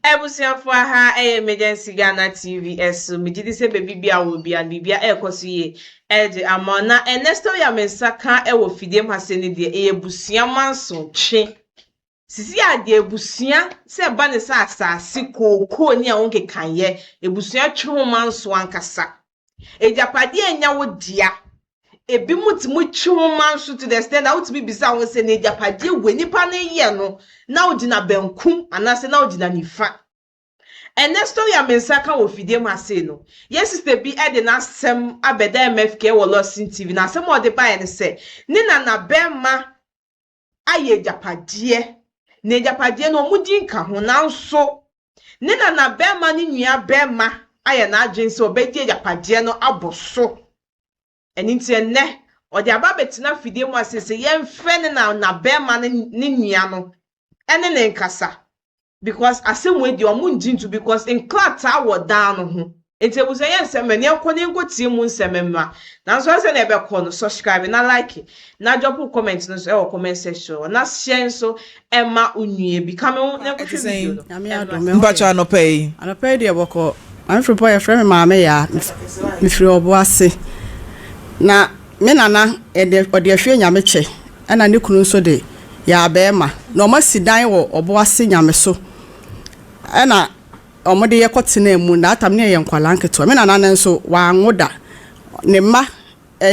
Ebusiafo ha emergency Ghana TV eso megidi se bebia wo bia bibia ekoso ye ede amona Ernesto ya mensaka ewo fidiem hasene de ebusia manso twe sisi ade ebusia se ba ne sa asase kokoo ni a wonke kanye ebusia twe manso ankasa ejapade enya wo dia ebi mutimu twe manso to the extent that would be bisa won se ne ejapade we nipa na ye no na odina benkum anase na odina nifa Ernesto ya mensaka wo fidiem ase no yes sister bi e de na sem abeda MFK wo Lawson TV na sem o de ba ene se ni na bema aye japade ne japade no mudi nka ho na nso ni na bema ni nua bema aye na adwense obedi japade no aboso eni nti ene o de aba betina fidiem ase se yemfe ne na bema ni nua no ene ne nkasa because asem we di omundi ntu because in class awo down ho enti we say ensem ne nkoni nkoti mu nsememma na so say na ebe ko no subscribe na like na drop comment no so e comment section na share so ema unue bi kame na ko video no mbacho anopay de boko am free boy friend maame ya mi free obo ase na me nana e de ode ahwe nyame che na ne kunu so de ya abema na o masidan wo obo ase nyame so ana omode ye kotena mu na atam ne ye nkwala nketo me nana nso wa anwoda ne ma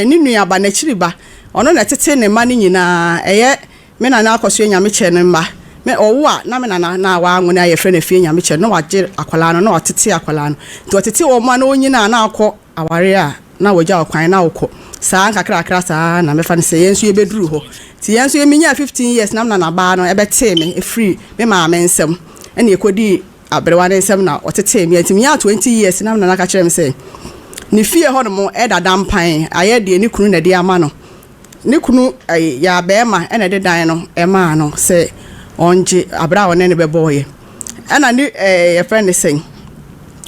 ni nuaba na chiriba ono na tete ne ma ni nyina eye me nana akoso nyame che ne ma me owo a na me nana na wa anwona ye fre na fie nyame che no waje akwala no na watete akwala no to watete o ma na onyina na akọ aware a na wagya okwan na okọ saa nkakra saa na me fa ne se yensu ye beduru ho ti yensu ye minya 15 years na na ba no ebete me e free me ma nsem ene ekodi abrewane nsem na otete me antimi ya 20 years na na ka kire me say ni fie ho no mo edada mpan aye de ni kunu na de ama no ni kunu ya be ma ene de dan no e ma no say onje abra wona ne be boye ana ni ye friend say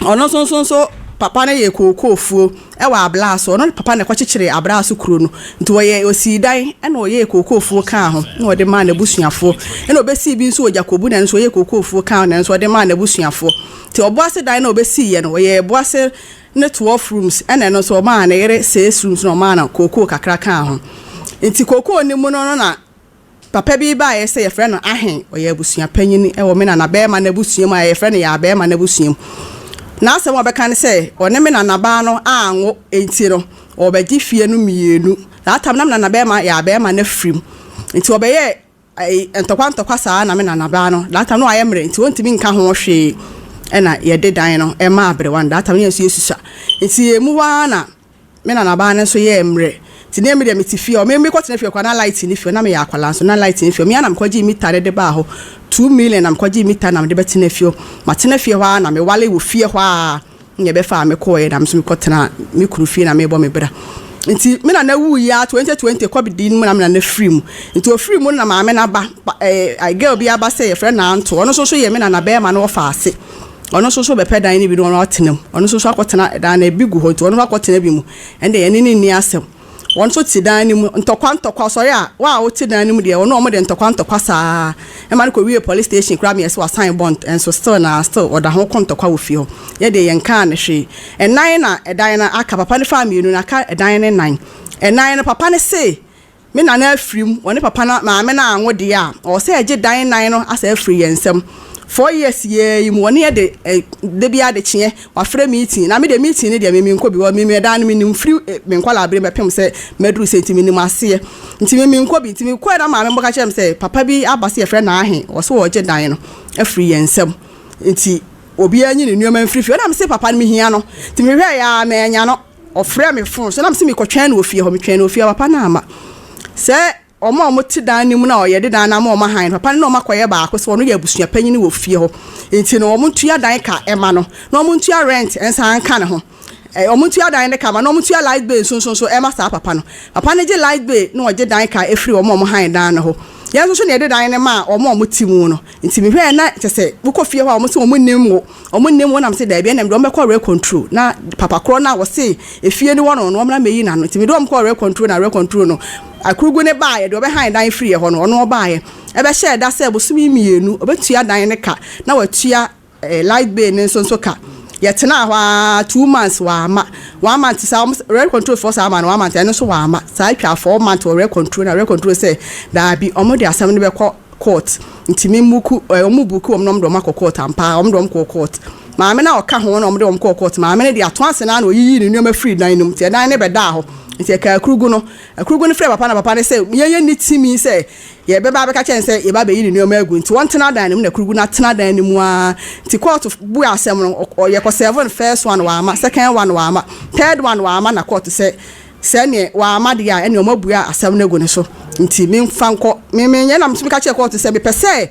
ono so papa na ye kokofuo e wa abla so ono papa na kwachikire abra so kuro no nti wo ye osidan ena wo ye kokofuo kan ho na wo de ma na busuafo ena obesi bi nso ojakobu na nso ye kokofuo kan na nso de ma na busuafo ti oboase dan na obesi ye no wo ye boase na 12 rooms ena no so ma na yere 6 rooms no ma na koko kakra kan ho nti koko ni mu no na papa bi ba ye say ye frɛ no ahen wo ye busua panyini e wo me na be ma na busua ma ye frɛ no ya be ma na busua na asem obeka ne se one me na naba no anwo enti no obegi fie no mienu na atam na na be ma ya be ma na frim enti obeye entokwa saa na me na naba no na atam no ayemre enti wontimi nka ho hwe ena ye de dan no e ma abrewan da atam ne yesu yesusa enti emu wa na me na naba ne so ye emre ti ne me de metifie o me kwotena fie kwa na light ni fie na me ya akwala so na light ni fie me na me kwaji mita de ba ho 2 million na kwaji mita na me de betena fie matena fie hwa na me wale wo fie hwa nye be fa me koye na me so me kwotena me kuru fie na me bo me bra nti me na wu ya 2020 ko bi din mu na me na free mu nti o free mu na ma me na ba I girl bi aba say your friend na anto ono so ye me na be ma no fa ase ono so be pedan ni bi no otenam ono so akotena dan na bi gu ho nti ono akotena bi mu ende ye ni asem won so ti dan ni mu ntokwa so ya wa o ti dan ni mu de ono mo de ntokwa saa e ma ko wie police station kra me so assign bond and so still oda ho kontokwa wo fi ho ye de ye nka na hwe enan na edan na aka papa ne family nu na ka edan ne nan enan na papa ne say me na na afrim woni papa na ma me na anwo de a o say age dan nan no asa afri yensem 4 years ye mu woni de bia de kye wa frɛ meeting na me de meeting ne de me nko bi wa me dan no me nim free me nkwala abre me pem se medru sentimi nim ase nti me nko bi nti me ko na ma me mboka kyem se papa bi abase ye frɛ na ahe wo so wo gye dan no afri yensem nti obi anyi ne nuama free fi na me se papa me hia no nti me hwɛ ya me anya no o frɛ me phone so na me se me ko twɛn no ofie ho me twɛn no ofie papa na ama se omo ti dan ni mu na oyede dan na ma han papa na makoye ba akose ono ya busua panyini wo fie ho enti no omo ntua dan ka ema no na omo ntua rent ensa anka ne ho omo ntua dan ne ka ma na omo ntua light bill so ema sa papa no papa ne je light bill na oje dan ka efri omo han dan na ho ya so ne de dan ne ma omo ti mu no enti me hwe na tese buko fie ho omo se omo nim wo na me se da bia na me do me call rent control na papa kro na wo se efie ni wo no omo na meyi na no enti me do omo call rent control na rent control no akrugu ne baaye de obehan dan free ho no ono baaye ebe share da se bosumi mienu obetua dan ne ka na watua light bay nso ka yetena hwa 2 months wa ma 1 month sa rent control for sa ma 1 month eno so wa ma sa twa 4 months rent control say da bi omo de asem ne be court ntimi muku omubuku omnom do makọ court ampa omdom ko court maame na oka ho na omdom ko court maame ne de ato ase na oyiyi ne nneoma free dan num tie dan ne be da ho nti ka akurugu no free papa ne say ye ni timi say ye be ba be ka chen say ye ba be yi ne nneoma agu nti won tena dan num na akurugu na tena dan num a nti court bu asem no ye ko 7 first one wa ama second one wa ama third one wa ama na court say sene wa amade ya ene omabua asem na gu ne so nti me mfanko me nye na mtumi ka che court se be pese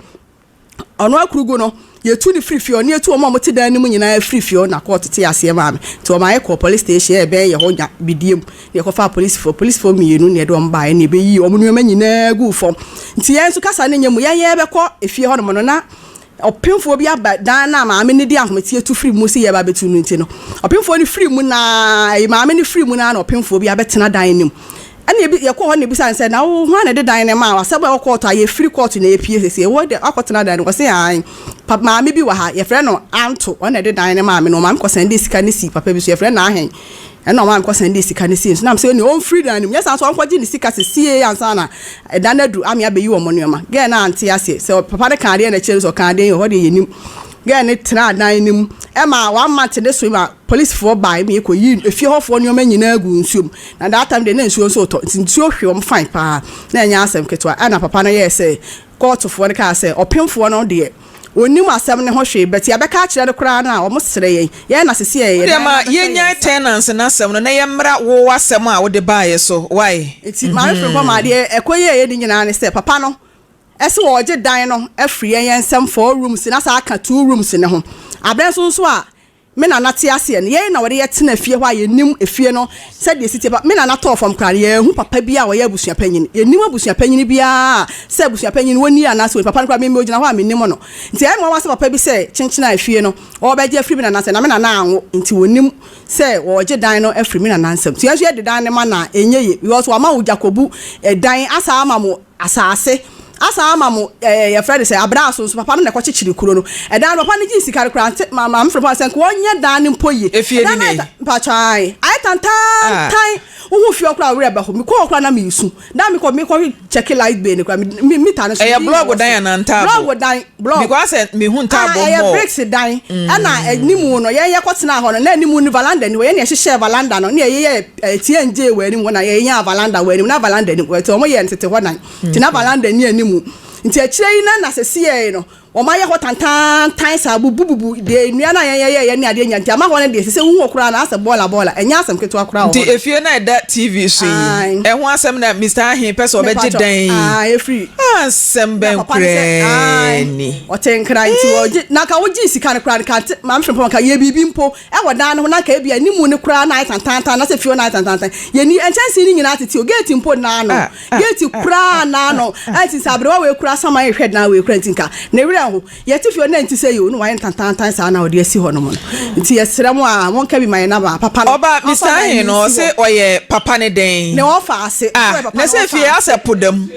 ono akurugu no ye tu ni free fio ne tu omo ti dan ni mu nyina free fio na court ti ase ma me to ma ye ko police station e be ye ho nya bidiem ye ko fa police for mienu ne de omba e ne be yi omo nu nyina gu fom nti ye nso kasa ne nyemu ye be ko efie ho no na opemfo bi aba dan na maame ne di ahomete tu free mu se ye ba betu nu nti no opemfo ni free mu na maame ni free mu na opemfo bi abetena dan nim ani ye ko ho ne bi san se na wo ho na de dan ne ma wa sebe court a ye free court na ye pie sese wo de akotena dan ko se an maame bi wa ha ye frɛ no anto wo na de dan ne maame no maame ko sende sika ne si papa bi so ye frɛ na ahen eno maame ko sende sika ne si so na se ni on free dan nim yes so on ko gi ne sika se sie ansa na dan adu ame abeyi wo mo nuoma ge na ante ase se papa de kan de na chere so kan de ho de yenim ge ne tena dan nim e ma 1 month de so ma police for by me ko yi efie hofo nuoma nyina agu nsuom na that time de na nsuo so to nsuo hwom fine pa na nya asem ketwa ana papa no ye se court for ne ka se opemfo no de onim asem ne ho hwe beti abeka kire de kura na omo sere ye na sese ye de ma ye nya tenants na asem no na ye mra wo asem a wo de bae so why iti my friend for ma de ekoye ye de nyina ne se papa no ese wo je dan no afri ye nsem 4 rooms na sa aka 2 rooms ne ho abren so a me na nate ase ne ye na wode ye tena fie ho a ye nim efie no se de siti me na nato fam kra ye hu papa bia wo ye abusua panyin ye nim abusua panyin bia se abusua panyin woni ana se papa kra me ogina ho a me nim no nti ai mo wa se papa bi se chinchina efie no wo be je afri me na se na me na anwo nti wonim se wo je dan no afri me na nsem ti ye de dan ne ma na enye ye because wa ma wo jakobu dan asa ama mo asase asa ama mo ya friend say abraso so papa no na kwachichiri kuro no dan papa no gi sikare kura mama mfrɛ papa senko onye dan mpoye efie ni pa chai ai tantan wo fie okura we ba ho mi ko okura na mi su na mi ko check light bay ni kura mi ta no so blog dan na nta blog because me hu nta bo mo breaks dan ana animu no ye kwotena ho no na animu ni valanda ni we ne hye valanda no ne ye TNJ we ni wona ye nya valanda we ni na valanda ni we to mo ye ntete ho nan ti na valanda ni animu nti akire yi na sese no o ma ye ho tantan sa bububu de nua na ye ne ade nya nti ama ho ne de sese hu okura na asa bola enya asem keto akura ho nti efie na da TV so yi ho asem na Mr. Ahin person obeje dan e free asem ben kure ni o tenkra nti o na ka wo gi sika ne kura ka ma mfempo ka ye bibi mpo e wo dan no na ka bia ni mu ne kura na tantan na se fie na tantan ye ni enchansi ni nyina tete o gate mpo na no gate kura na no anti sabre wa we kura sama ye hwed na we kura ntinka na ho yeti fio na nti say you no wan tantan sa na odi asi ho no mo nti yesere mo a won ka bi my na ba papa no oba Mr. Ahin no say oye papa ne den ne ofa ase na say fie ase podam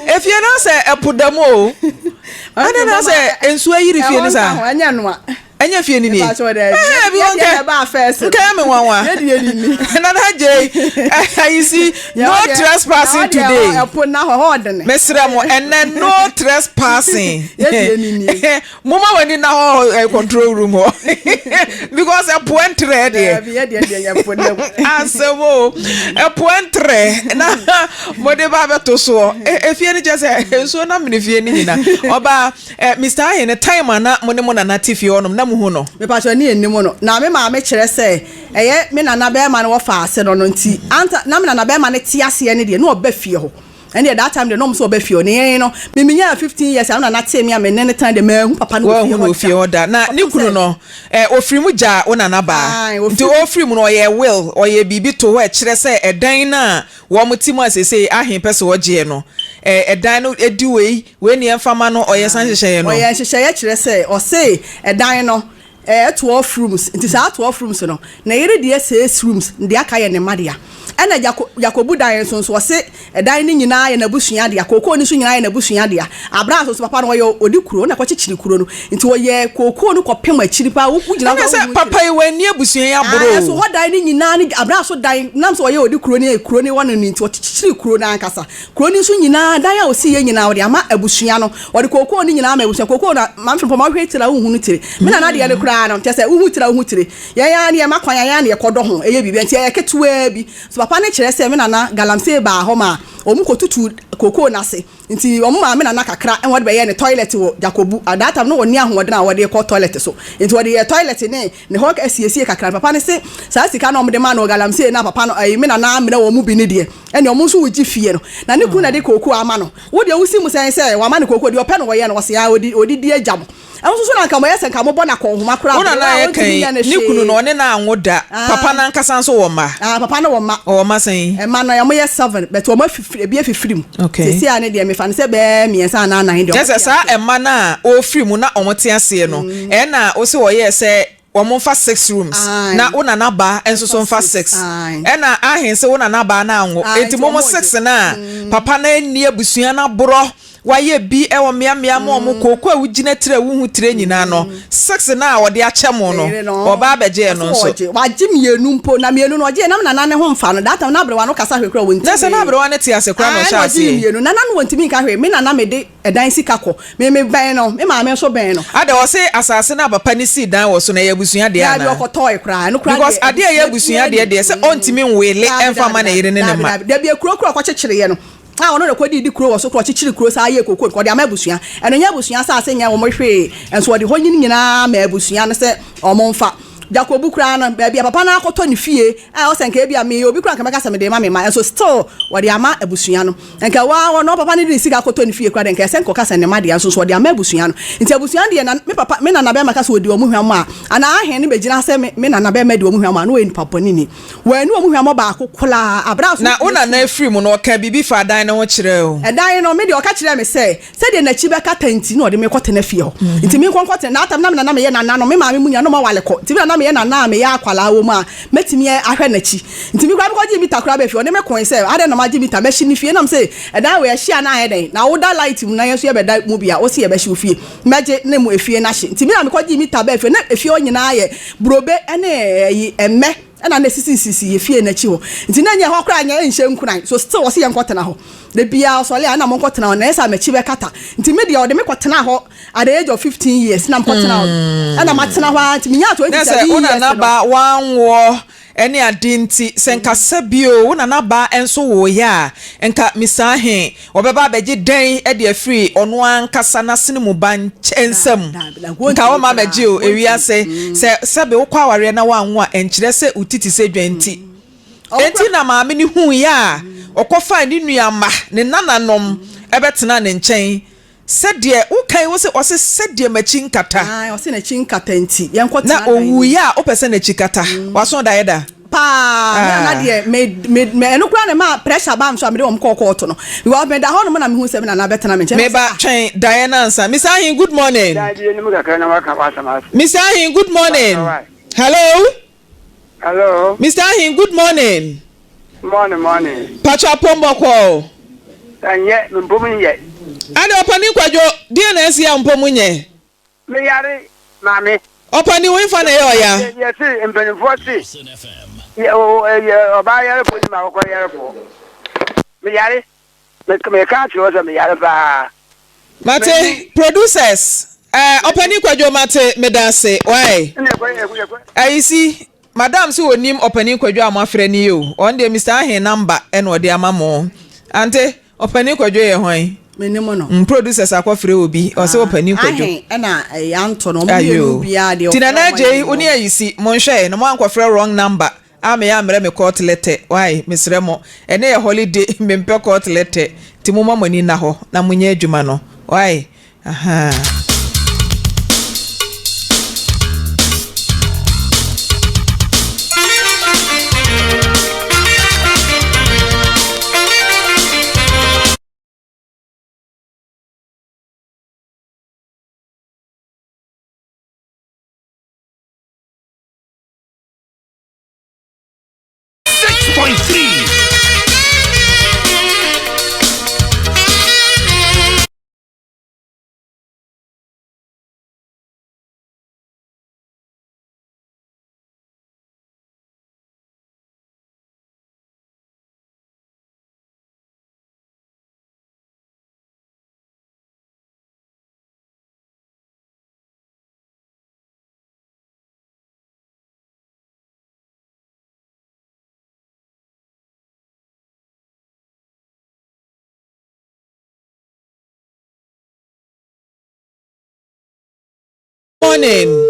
efie na say epodam o ana na say ensu ayiri fie ni sa anya no a enya fie ni ni bi on get ba first okay me wanwa na na je you see no trespassing today na ho den mesra mo and no trespassing mama wani na ho control room ho because a point red asemo a point red na mo de ba beto so fie ni just so na me fie ni na oba Mr. Ahin time na mo ne mo na natifie onom na mu no me pa so ni enimo no na me ma me kire se eye me na be ma no wo fa ase no nti anta na me na be ma ne ti ase ne de no oba fie ho and that time the no so oba fie ne no me nya 15 years na na te me am ne time de ma hu papa no fie ho da na ni kunu no ofiri mu ja ona na ba nti ofiri mu no ye will oye bibi to ho e kire se edan na wo mutimu asese Ahin pese wo je no edan no ediwe we ni emfama no oye san hyehyeye no oye hyehyeye kire se o say edan no 12 rooms it is 12 rooms no na yere de 6 rooms ndi aka ye ne madia ena Yakobu dan so se dan ni nyina ye na busua de akoko ni so nyina ye na busua de abra so papa no ye odi kuro na kwachichiri kuro no nti wo ye koko no kopem achiri pa wo gyina na se papa ye wani abusua ya boro so ho dan ni nyina ni abra so dan nam so ye odi kuro ni wono ni nti wo chichiri kuro na ankasa kuro ni so nyina dan ya osi ye nyina wo de ama abusua no wo de koko ni nyina ama abusua koko na mamfo ma hwe tira wo hunu tire me na de ye kura na nti se wo tira wo tire ya ne ma kwan ya ne kodo ho eye bi nti ye ketewa bi so papa ne kire se me na galamse ba ho ma omu kotutu koko na se nti omu ma me na kakra en wode be ye ne toilet wo Jakobu adata no woni ahode na wode ko toilet so nti wode ye toilet ne ho ka asiesie kakra papa ne se sa sika na omde ma no galamse na papa no me na me na wo mu bi ne de ene omu so wuji fie no na ne ku na de koko ama no wode wusi mu se wa ma ne koko de ope no wo ye no wo se ya odi di agam so na nka mo yesa nka mo bona ko homa kra wona na ye kan ni kunu no ne na anwoda papa na nkasa nso wo ma papa na wo ma wo ma sen ma no ya mo ye 7 but wo ma fifiri bia fifirim sisi ane de me fa ne se be miensa na na hinde yes sa ema na o firi mu na omote ase no na o se wo ye se wo fa 6 rooms na wona na ba enso so fa 6 na ahense wona na ba na anwo enti mo 6 na papa na ni abusua na boro waye bi ewo mia mo koko awugina tire wuhu tire nyina no 6 na wode achemo no oba abeje no so waje mienu mpo na mienu no oje nam na ne ho mfa no data na brewa no kasa hwekra wonti na se na brewa ne te ase kra no sha ase mienu na no wontimi ka hwe me na me de edan sika ko me ben no me ma me so ben no ade wo se asase na papa ni si dan wo so na yabusua de ana ya de okotoy kra no kra because ade yabusua de se ontimi nwele emfa ma na yire ne ne ma de bia kuro ko chechire ye no ono na kwadi di kuro wo so kro chichiri kuro sa ye kokko ko de amabusua eno nya abusua sa ase nya wo mo hwe enso de honyin nyina ma abusua no se omo mfa Jakobu kura na bia papa na akoto ni fie o senka bia me obi kura nka meka se me de ma me ma enso still wo de ama abusua no nka wa no papa ni di sika akoto ni fie kura de nka senka ka se ne ma de enso so de ama abusua no nti abusua de na me papa me na be maka se odi wo mu hwam a ana ahen ne begina se me na be ma de wo mu hwam a no we ni papa ni wa ni wo mu hwam ba akokola abra so na una na afiri mu no ka bibi fa dan no kire o dan no me de o ka kire me se de na chi be ka tanti no de me kote na fie ho nti me konkote na atam na me ye na no me ma me munya no ma wale ko nti me na me ya akwala wo ma metimi ahwe na chi nti mi kwa bi ko ji mita kura be fi one me kon se ade na ma ji mita me shi ni fie na me se dan we hia na ahe na wo da light mu na yeso ye be da mu bia o se ye be shi fie meje na mu efie na hye nti mi na me ko ji mita be fi na efie onyina ye brobe ene emme na na sisi ye fie na chi ho nti na nya ho kura nya enhye nkuran so still wo se ye nkotena ho de bia so le na mo nkotena ho na esa me chi be kata nti me de o de me kotena ho at the age of 15 years na nkotena ho na matena ho nti me nya 27 years una na ba wanwo ene adinti senka sabio una na ba enso wo ya enka misahe obeba beje den e de afri ono ankasa na sene mu ban ensam nka wo ma beje o ewiase se sabe wo kwa ware na wanwo enkire se utiti se dwanti enti na maame ni hu ya okofa ni nuama ne nananom ebetena ne nchen sɛdeɛ wokai wo se ɔse sɛdeɛ machi nkata ɔse na chi nkata nti yɛnkɔ na owu ya opɛ sɛ na chi kata waso da yɛda na deɛ me eno kura ne ma pressure bam so amede wɔm kɔkɔɔto no because me da hɔ no na me hu sɛ me na bɛtena me nkyɛn me ba twɛn Diana ansa Mr. Ahin good morning Mr. Ahin good morning hello Mr. Ahin good morning Pacha Pomboko anye mpomunye ade opani kwadwo die na esi ya mpomunye me yare mame opani we fa na ye oya yesi mpenifo si ye oba yare po ma ko yare po me yare me ka tro so me yare ba mate producers opani kwadwo mate medase why ayisi madam si onim opani kwadwo amafre ni yo on de Mr. Ahin number e no de amamo ante opani kwadwo ye hwan menimo no producers akofre obi o se opani kwadwo na yanto no mo bia de tina na je oni ayisi mo nhwe no mo ankofre wrong number ame ya mre me court letter why misre mo ene ye holiday me mpe court letter ti mo mamani na ho na munye adwuma no why aha .3 morning.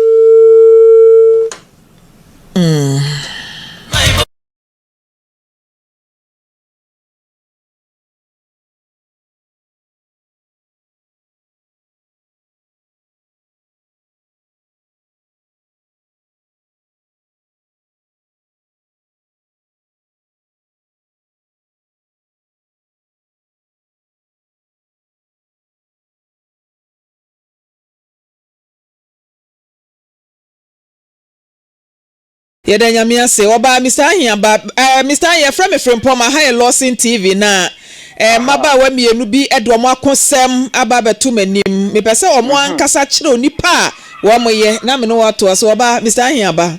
Yeda nyame ase oba Mr. Ahiaba Mr. Ahiya from Poma High Lawson TV na maba wa mienu bi edomo akosem aba betu manim me pese omo ankasa kire onipa wo moye na me no wato so oba Mr. Ahiaba.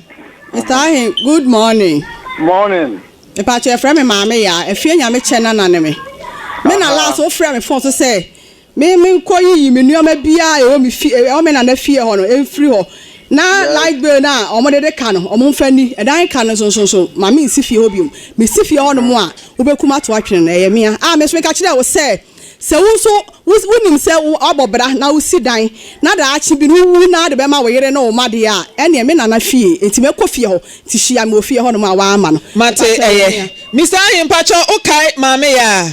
Mr. Ahin, good morning. Morning. Me pa che frame maame ya efie nyame che na me me na last o frame me phone so say me nkoyi me nuoma bia e o me fie o me na na fie ho no e free ho na like be na omo de ka no omo mfani edan ka no so mama nsi fie hobium me si fie ho no mo a obekuma to atwene na ye mea me so me ka kire wo say se wo so wonim se wo abobra na wo si dan na da achi bi no na de be ma wo yere na wo made a ene me na na fie enti me kɔ fie ho ti hia me ofie ho no ma wa ama no Mate Mr. Ahin pacho okay mame ya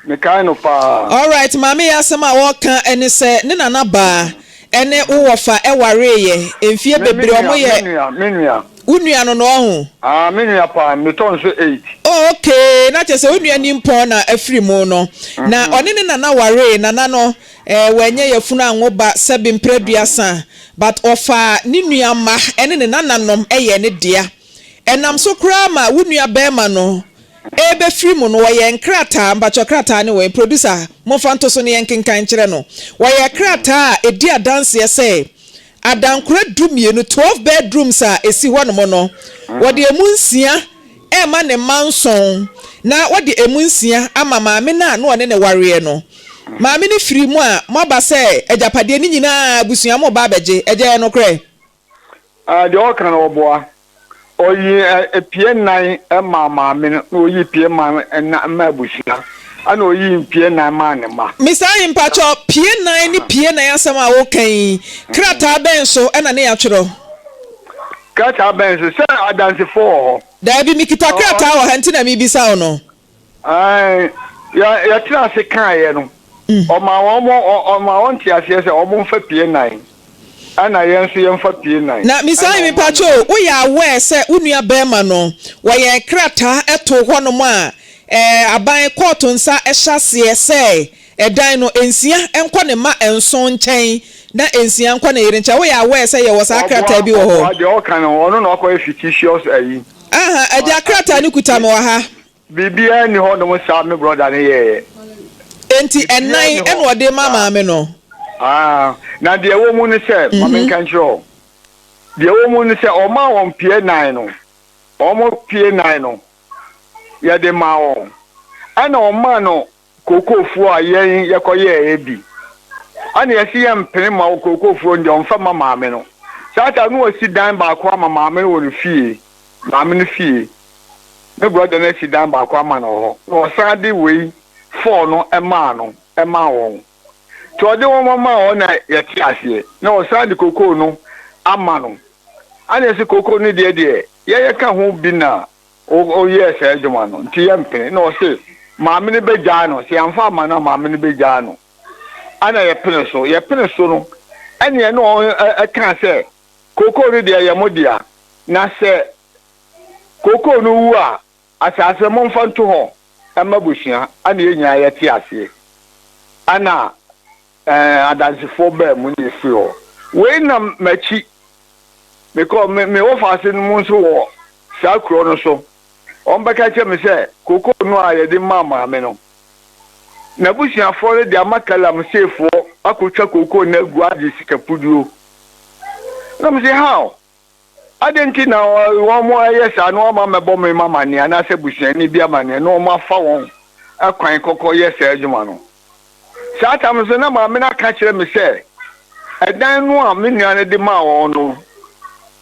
Me kai no pa. all right mame ya sema wo kan ene se ne nana ba ene wo fa eware ye emfie bebre omo ye Menua. unua no no ho Menua pa me ton so 8. oh, okay na chese unua ni mpo na afiri mu no na one ne nana ware nana no wenye yefunu anwoba sebi mpreduasa but ofa ni nua ma ene ne nananom eye ne dia enam so kra ma unua bema no ebe free mu no woye nkrata mbacho krata ne we producer mo fanto so ne yenkenkan kire no woye krata edi adanse ye adankura dumienu 12 bedrooms a esi ho no no wode emunsia ma ne manson na wode emunsia ama maame na no ne ware no maame ne firi mu a maba se ajapade ni nyina abusua mo ba beje eje no kre De okan no boa oyi epie nan ma maame no oyi pie ma na ma abusua ana oyi pie nan ma ne ma Mr. Impacho pie nan ni pie nan asema wo kan krata ben so na ne atwero krata ben so se adanse for da bi mikita krata wo hanti na mi bisa wo no ya tira se kan ye no o ma won ti ase se o mo fa pie nan ana yenso yemfa pie nan na Mr. Impacho wo ya we se unua bema no wo ye krata eto ho no mo a aban court nsa ehyasie se edan no ensia enko ne ma enso nchen na ensia enko ne yire ncha wo ya we se ye wo sa krata bi wo ho de o kan ono no ko fictitious ayi eja krata ni kuta me wa ha bibia ni ho no mo sa me brother ne ye enti enan eno de mama me no na de wo mu ni se mama kan chro de wo mu ni se o ma won pie nan no o mo pie nan no ya de mawo ana o ma no kokofu a yen yekoye ebi ana yesi yem pene ma kokofu nde on fa mama me no sata no osi dan ba kwa mama me wo fie mama me fie me brother na si dan ba kwa ma no ho no sade we for no e ma won to de wo mama o na yeti ase na o sade koko no ama no ana yesi koko ni de ye ka ho bi na o yes ejuma no nti yempene no se maame ne beja no se amfa ma na maame ne beja no ana ye pene so no ene no kan se koko ni de ye modia na se koko no wu a asase mo mfa nto ho amabushia ana ye nya ye ti ase ana adazifo ba mu ni fi ho we na machi me wo fa se no mu so wo sa kro no so ombeka che me se koko no a ye di mama me no na busia fo de amakala me sefo akotwa koko na gu adi sikapuduo na me se how adenti na wo mo ayesa no ma mebo me mama ni ana se busia ni bia mane no ma fa won akwan koko yesa adwuma no sata me se na ma me na ka kire me se edan no a me nua ne di ma wo no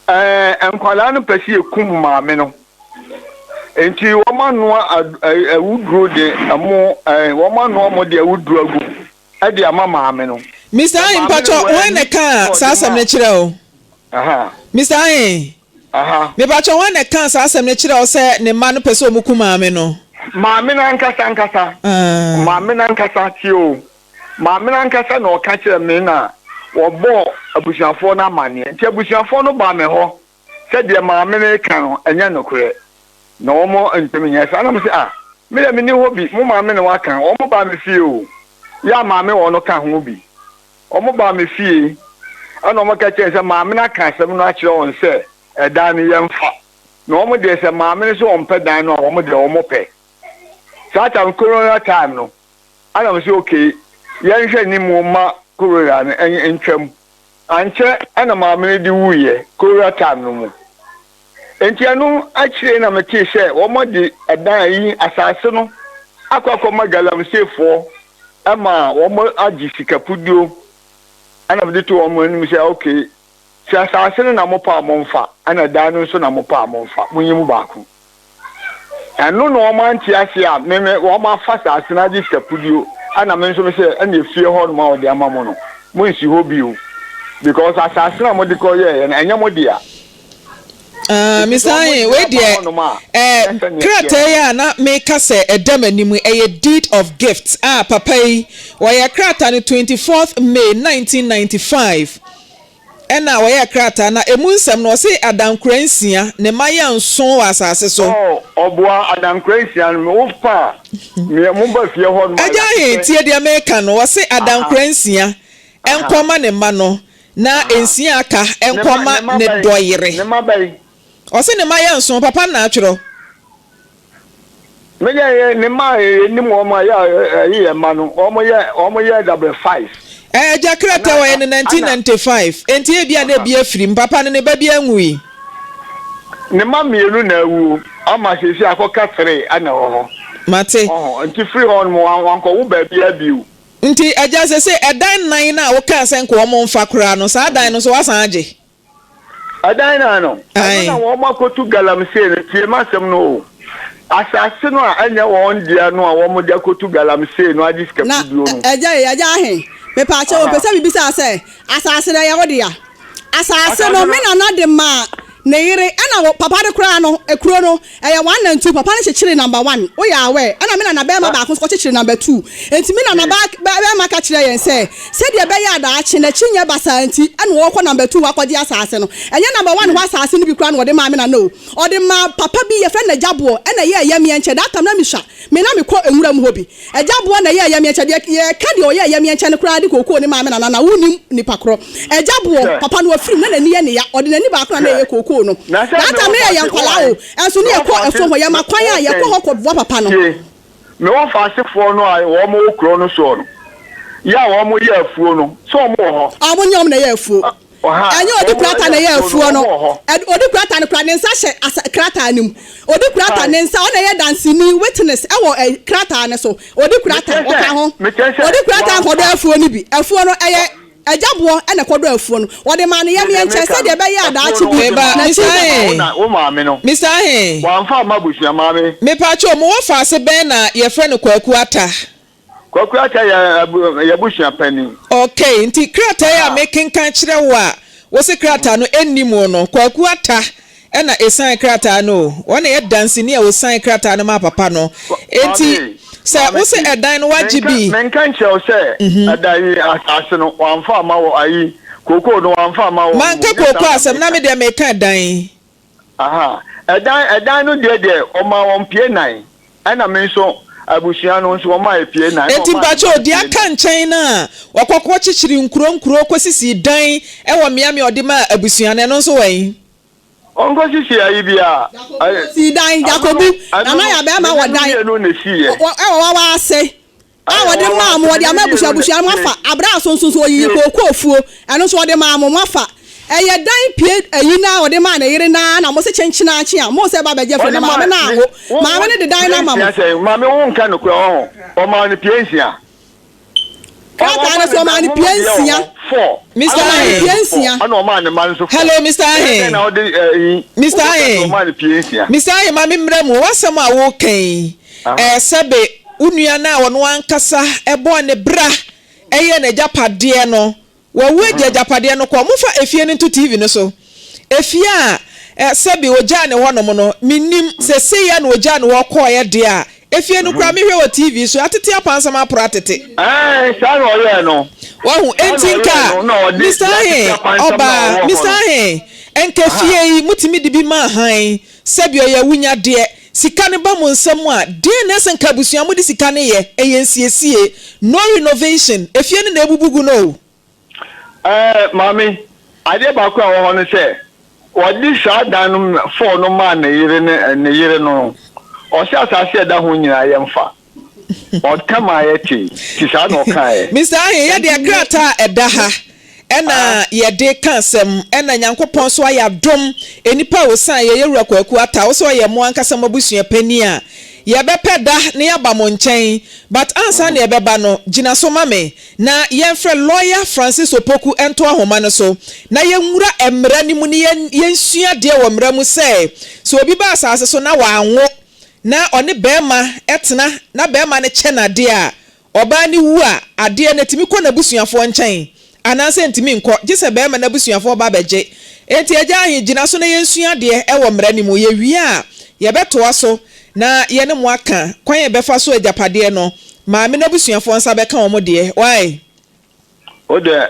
enkwala no pesi ekum ma me no enti womanu awudro de amo womanu mo de awudro agu e de ama maame no Mr. Ayin pacho when the car sasam ne chire o. Aha. Mr. Ayin. Aha. Me pacho when the car sasam ne chire o say ne ma no pese o muku maame no. Maame na nkasa. Maame na nkasa ti o. Maame na nkasa na o ka chire me na wo bo abusuafo na amane. Nti abusuafo no ba me ho. Se de maame na ka no enya nokure. Na wo mo nteminya sa na me se me le me ni hobi mo maame na wa kan. Wo mo ba me fie o. Ya maame wo no ka ho bi. Omo ba me fie ana omo ka che se maame na ka asem no a kire won se edan ne yemfa na omo de se maame ne so ompe dan no omo de omo pe sata corona time no ana me se okay yen hwe ni mu ma corona ne entwam anche ana maame ne di wuye corona time no mu enti anu a kire na me che se omo de edan yi asase no akwa magalam sefo ama omo agi sikapudio ana bidi to omo ni say okay si asase na mo pa mo mfa ana dan no so na mo pa mo mfa munyimu baako anu no omo anti ase a me omo afa asase na di skapudio ana me so me say ana efie ho no ma odi ama mo no mo nsi ho bi o because asase na mo di ko ye na enya mo dia Mr. Ayin we there krata ya na make say edam animu deed of gifts papa yi we krata no 24th May 1995 na we krata na emunsam no say adankransia ne maya nson asase so oboa adankransia no wo pa me mo ba fie ho no aja he tie de America no we say adankransia enkoma ne ma no na ensia aka enkoma ne doyere ne ma bai o se ne ma ya nso papa na atworo me ye ne ma ni mo ma ya ye ma no omo ye double 5 jakrata wa in 1995 enti e bia na bia firi papa ne ba bia nwui ne ma mienu na awu ama sesi akoka 3 ana ho mate enti free on mo anko wo ba bia biu nti aja se edan nan na wo ka se nko mo mfa kura no sa dan no so wasan age adan na no na wo makotu galamse ne tie masem no asase no a anya won dia no a wo mo dia kotu galamse no adi skapudio no aja he me pa che o pese bibisa se asase na ye wo dia asase no me na de ma na yire ana papa de kura no ekuro no eye 1 and 2 papa ne chechire number 1 o ya we ana me na be ma ba ko chechire number 2 enti me na ba ma ka chire yen se de be ya da achi na chinye basa enti ana wo ko number 2 akodi asase no enye number 1 ho asase no bi kura no wo de ma me na no o de ma papa bi ye fe na jabo ena ye yam ye nche data na mi hwa me na me ko enwura mu hobi ejabo na ye yam ye nche de ye ka de o ye yam ye nche ne kura de kokoo ni ma me na wuni ni pakro ejabo papa no afiri na ni ye ne ya o de nani ba kura na ye kokoo no data me ye nkwala o enso ni ye ko efo ho ye makwan a ye ko ho ko bo papa no me wo fa asefo no a wo mo okro no so no ya wo mo ye afuo no so mo ho amo nyom na ye afuo enye odi krata na ye afuo no odi krata ne kra ne nsa hye krata anim odi krata ne nsa ona ye dancing witness e wo krata ne so odi krata o ka ho odi krata ko do afuo ni bi afuo no eye ejabo ene kodo afuo no wo de ma ne yam ye nche se de be ye adaachi bi na wo maame no Mr. Ayin wa mfa mabusia maame me pa cho mo wo fa se ben na ye frɛ no kwaku ata ya busia pani okay nti krata ya making kan kire wo se krata no enimo no kwaku ata ena esan krata no wona ye dance ni a wo san krata no ma papa no enti se wo se edan no wajibi men kan che o se edan asase no wamfa ma wo ayi koko no wamfa ma wo man ka koko asem na me de me kan edan edan no de o ma won pie nan ana men so abusia no so ma pie nan enti bacho di aka nchen na wakokwo chichiri nkuro kwesisi dan e wo miami odi ma abusia no so wen ongo sisi ayi bia si dan Jacobu na ya be ma wo dan no ne sie wa ase wo de ma mo de ma busia mo afa abra so yi kokofuo eno so de ma mo afa eye dan pie ayi na wo de ma na yire na mo se chenchina achi a mo se ba beje fo na ma me na ho ma me ne de dan na ma me wo nka no ko o ma ne pie nsia krata na so ma ne pie nsia Mr. Ayin ana o ma ne man so hello Mr. Ayin na o de Mr. Ayin o ma ne pie nsia Mr. Ayin ma me mra mu wasam a wo kan sebe unua na wo no ankasa ebo ne bra eye na japade no wa wuadia japade no ko mo fa efie no to TV no so efie a sebi oja ne honom no minim sese ya na oja ne wo koye de a efie no kra me hwe wo TV so atete apansam apro atete sa no ye no wahu entinka Mr. He oba Mr. He enke fie yi mutimi de bi ma han sebi oya wunya de sika ne ba mo nsam a de na senka busua mo de sika ne ye ensiesie no renovation efie ne na ebubugu no mami ade ba ko a wo no se wadi sa dan no for no ma na yire no o se asase da ho nyina ye mfa o kama ye ti sa no kai Mr. Ahe ye de agrata edaha ena ye de kansem ena nyankopon so ayadom enipa wo san ye yewura kwaku ata wo so ye mo ankasa mabusua pani a ye bepeda ne yaba mo nchen but ansa ne ye beba no gina so mame na ye mfre lawyer Francis Opoku ento ahoma no so na ye nwura emra ni mu ne ye nsua de wo mra mu se so obi ba asase so na wa anwo na one bema etena na bema ne che na de a oba ni wu a ade na timi kɔ na busuafo nchen ananse ntimi nkɔ gise bema na busuafo ba beje enti agya ahi gina so na yensua de e wo mra ni mu ye wi a ye beto so na ye ne mo aka kwan ye befa so agapade no ma me na busuafo nsa beka wo mo de why o de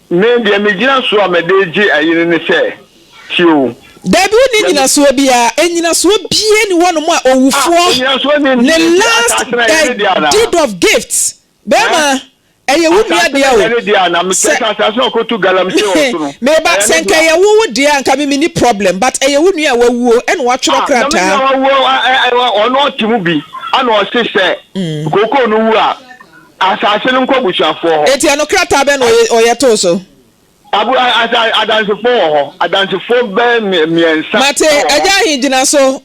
me de me gina so a me de ji ayire ne se tiwo Debi ni nyina so bia enyina so bie ni wono mu a owufo the last deed of gifts bema eye wu bia dia o na me keka saso okotu galamse o so me ba senka ye wu dia nka me ni problem but eye wu nua wawuo ene wa tworo krata ono timu bi ana o sese koko no wu a asase no nkɔ busuafo ho eti ano krata be no oyeto so abu adansifo ho adansifo be miensa mate eja hingina so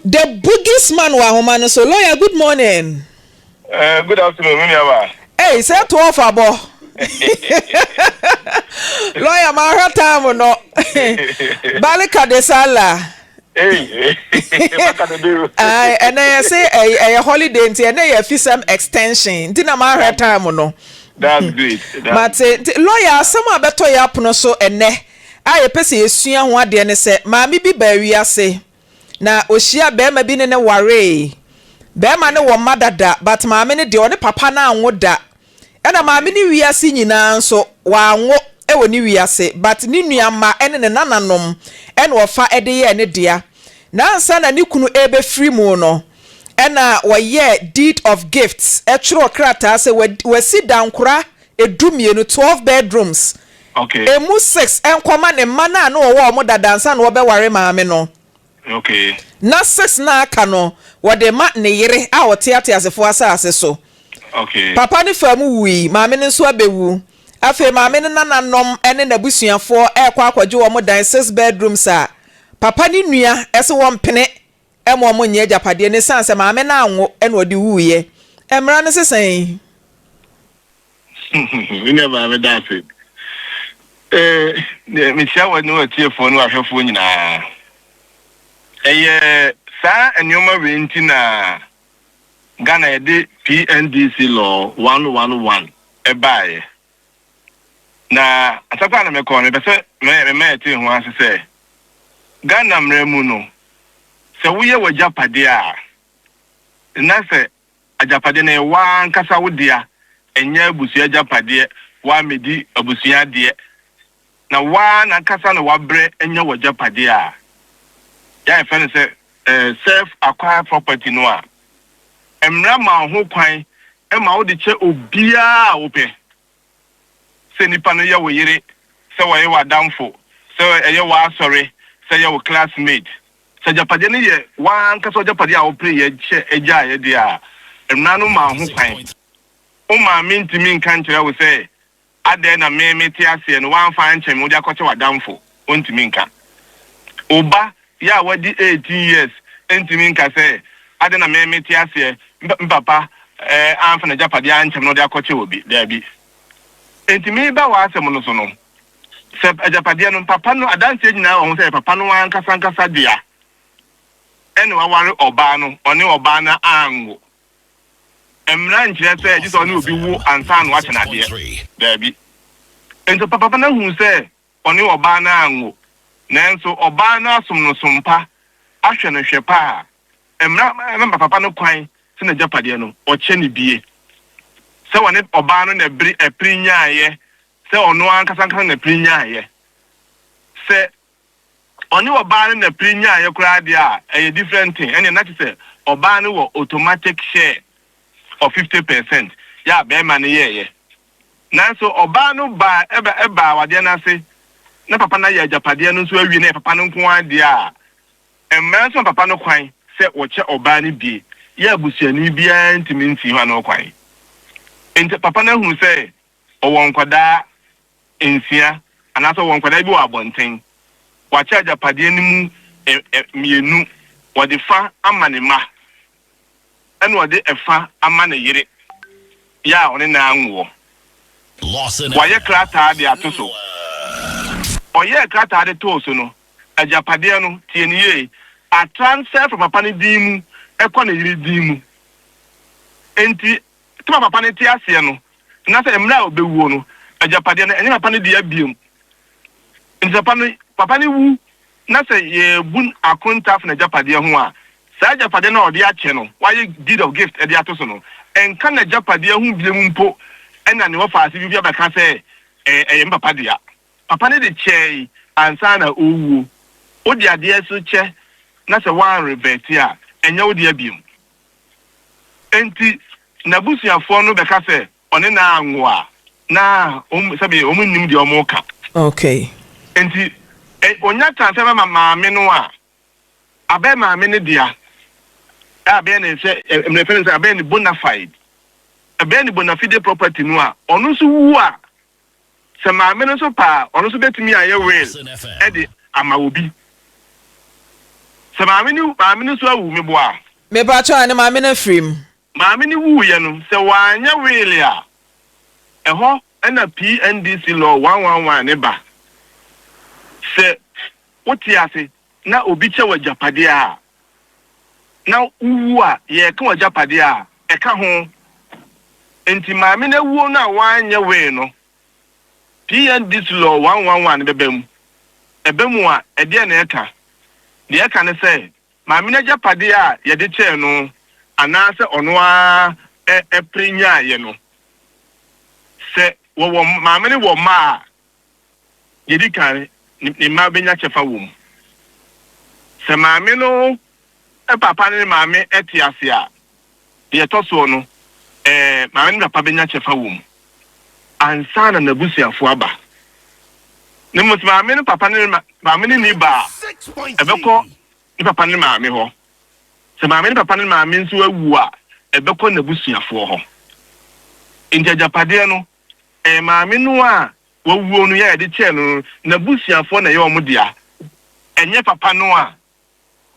the biggest man wa homa no so lawyer good morning good afternoon me aba hey say to off abo lawyer ma hata no balika de sala and I say a holiday nti and a Afisem extension nti na ma hata no. That's great. But lawyer some abeto ya pono so ene aye pese yesua ho ade ne se maami bi ba wi ase na ohia be ma bi ne ware be ma ne wo madada but maami ne de one papa na anwo da ena maami ne wi ase nyina nso wa anwo e woni wi ase but ni nuama ene ne nananom ene wo fa ede ye ne dia na ansa na ni kunu ebe free mu no ena woye deed of gifts etro krata se we sit down kura edumie no 12 bedrooms okay emu 6 enkoma ne mana na wo mo dadansa na wo be ware maame no okay na 6 na aka no wo de ma ne yire a wo teate asefo asase so okay papa ne famu wi maame ne so abewu afi maame ne nananom ene na busuafo ekwa akwaje wo mo dan 6 bedrooms a papa ne nua ese wo mpene emo mo nye japade ne sanse maame na anwo ene odi wuye emra ne sesen we never have that it me tia wa no atiefo no ahwefo nyina sa enyoma wenti na Ghana yede PNDC law 111 ebaye na asakwa na mekọ me pese me ti ho asese Ghana mremu no se wuye wajapade a na se ajapade na wa nkasa wodia enya abusia ajapade wa medi abusia de na wa na nkasa na wabre enya wajapade a ya efe se self acquired property no a emra ma ho kwan e ma wo de che obia ope se nipa no ye wo yire se wo ye wa damfo se ye wa sorry se ye wo classmate se japade ne ye wa nka japade a wo pre ye che eja ye de a emra no ma ho kwan o ma mintimi nka nkyere wo se ade na me ti ase no wan fa nkyem wo de akoche wa damfo ontimi nka oba ya wadi 18 years entimi nka se ade na me ti ase papa amfa na japade ankyem no de akoche obi da bi entimi ba wa asem no so no se japade no papa no adanse nyina wo se papa no wan kasa dia ene wa ware oba no one oba na ango Emra nkyerɛ sɛ gye sɛ ɔne obi wu ansa no wakyɛ n'adeɛ daabi nti papa no hu sɛ ɔne ɔbaa no anwo nanso ɔbaa no asom no sompa ahwɛ no hwɛ paa emra papa no kwan sɛ na gyapadeɛ no ɔkyɛ ne bie sɛ ɔne ɔbaa no na ɛpiri nyaayɛ sɛ ɔno ankasa na ɛpiri nyaayɛ sɛ ɔne ɔbaa no na ɛpiri nyaayɛ koraa deɛ a ɛyɛ different thing ɛne na kyerɛ sɛ ɔbaa no wɔ automatic share of 50%. Yeah, bɛrima no yɛyɛ nanso ɔbaa no ba awadeɛ no ase na papa no yɛ agyapadeɛ no nso awie na papa no nko adeɛ a mmaa nso papa no kwan sɛ wɔkyɛ ɔbaa no bie yɛ abusuani biara ntumi nsi hɔ no kwan nti papa no hu sɛ ɔwɔ nkwadaa nsia anaasɛ ɔwɔ nkwadaa bi wɔ abɔnten wakyɛ agyapadeɛ no mu mmienu wɔde fa ama ne ma ɛna wɔde ɛfa ama ne yere yɛ a ɔne na anwɔ wɔyɛ krataa de ato so ɔyɛ krataa de too so no agyapadeɛ no tie ne yie a transfer from papa ne din mu ɛkɔ ne yere din mu enti tuma papa ne te aseɛ no na sɛ mmerɛ a ɔbɛwuo no agyapadeɛ no ɛnyɛ papa ne deɛ abiem nti papa ne wu na sɛ yɛbu akontaf na agyapadeɛ ho a saa agyapadeɛ no a ɔde akyɛ no wayɛ deed of gift ɛde ato so no ɛnka na agyapadeɛ ho biem mpo ɛna ne wɔfa ase bi abɛka sɛ ɛyɛ papa dea papa ne de kyɛe ansa na ɔwuo odi adeɛ so kyɛ na sɛ wan revert a ɛnyɛ odi abiem enti n'abusuafoɔ no bɛka sɛ ɔne na anwo a na sɛbi ɔmo nim deɛ ɔmo ka okay enti onya transfer ma maame no a abɛ maame ne dia abɛ ne sɛ mmerefe ne sɛ abɛ ne bona fide abɛ ne bona fide property no a ɔno nso wu a sɛ maame no nso pa ɔno nso betumi ayɛ will ɛde ama obi sɛ maame no nso awu mebo a me ba cho ne maame na frim maame ne wu ye no sɛ wanya will a ɛhɔ ɛna PNDC law 111 ne ba sɛ wote ase na obi kyɛ wɔ japadeɛ a na uwu a yɛ ka wɔ japadeɛ a ɛka ho enti maame na wuo na wanyɛ wei no PNDC law 111 ne bɛbɛ mu a ɛdeɛ na ɛka deɛ ɛka ne sɛ maame na japadeɛ a yɛde kyɛɛ no anaasɛ ɔno a ɛprinya yɛ no sɛ wɔwɔ maame ne wɔ ma a yɛdi kan ne ma benya kyɛfa wɔ mu sɛ maame no papa ne maame ɛte ase a deɛ ɛtɔ soɔ no maame ne papa benya kyɛfa wɔ mu ansa na n'abusuafo aba ne mo sɛ maame ne papa ne maame ne ba ɛbɛkɔ ne papa ne maame hɔ sɛ maame ne papa ne maame nso awu a ɛbɛkɔ n'abusuafoɔ hɔ nti agyapadeɛ no maame no a wawuo no yɛ de kyɛ no n'abusuafoɔ na yɛ ɔmo dea ɛnyɛ papa no a